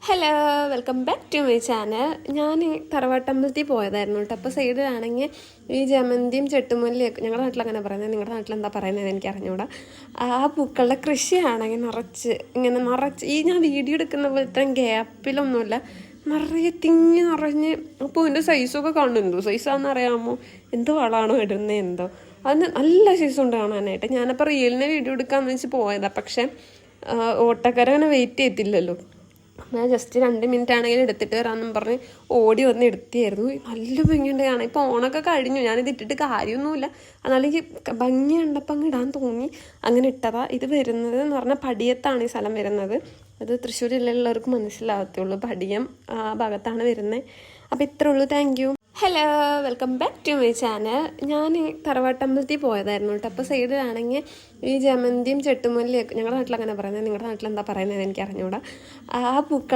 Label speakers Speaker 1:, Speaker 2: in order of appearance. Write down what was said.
Speaker 1: Hello, welcome back to my channel. ഞാൻ തറവാട്ടമ്പലത്തിൽ പോയതായിരുന്നു കേട്ടോ. അപ്പോൾ സൈഡിലാണെങ്കിൽ ഈ ജമന്തിയും ചെട്ടുമല്ലിയൊക്കെ, ഞങ്ങളുടെ നാട്ടിൽ അങ്ങനെ പറയുന്നത്, നിങ്ങളുടെ നാട്ടിൽ എന്താ പറയുന്നത് എനിക്ക് അറിഞ്ഞൂടാ. ആ പൂക്കളുടെ കൃഷിയാണെങ്കിൽ നിറച്ച് ഈ ഞാൻ വീഡിയോ എടുക്കുന്ന പോലെ ഇത്രയും ഗ്യാപ്പിലൊന്നുമില്ല, നിറയെ തിങ്ങി നിറഞ്ഞ്. അപ്പോൾ എൻ്റെ സൈസൊക്കെ കാണുന്നുണ്ടോ? സൈസാണെന്ന് അറിയാമോ? എന്ത് വളമാണോ ഇടുന്നത് എന്തോ, അതിന് നല്ല സൈസുണ്ട് കാണാനായിട്ട്. ഞാനപ്പോൾ റീലിനെ വീഡിയോ എടുക്കാമെന്ന് വെച്ച് പോയതാണ്. പക്ഷേ ഓട്ടക്കാരൻ അങ്ങനെ വെയിറ്റ് ചെയ്തില്ലല്ലോ. ഞാൻ ജസ്റ്റ് 2 മിനിറ്റ് ആണെങ്കിലും എടുത്തിട്ട് വരാമെന്നും പറഞ്ഞ് ഓടി വന്ന് എടുത്തിയായിരുന്നു. നല്ല ഭംഗിയുണ്ട് കാണാൻ. ഇപ്പോൾ ഓണൊക്കെ കഴിഞ്ഞു, ഞാനിത് ഇട്ടിട്ട് കാര്യമൊന്നുമില്ല, എന്നാലും എനിക്ക് ഭംഗി കണ്ടപ്പോൾ അങ്ങ് ഇടാൻ തോന്നി, അങ്ങനെ ഇട്ടതാ. ഇത് വരുന്നത് എന്ന് പറഞ്ഞാൽ പടിയത്താണ് ഈ സ്ഥലം വരുന്നത്. അത് തൃശ്ശൂർ ജില്ലയിലുള്ളവർക്ക് മനസ്സിലാകത്തുള്ളൂ, പടിയം ആ ഭാഗത്താണ് വരുന്നത്. അപ്പോൾ ഇത്രേ ഉള്ളൂ. Thank you. Hello, welcome back to my channel. ഞാൻ തറവാട്ടമ്പലത്തിൽ പോയതായിരുന്നു കേട്ടോ. അപ്പോൾ സൈഡിലാണെങ്കിൽ ഈ ജമന്തിയും ചെട്ടുമല്ലിയൊക്കെ, ഞങ്ങളുടെ നാട്ടിൽ അങ്ങനെ പറയുന്നത്, നിങ്ങളുടെ നാട്ടിൽ എന്താ പറയുന്നത് എനിക്ക് അറിഞ്ഞൂടാ. ആ പൂക്കൾ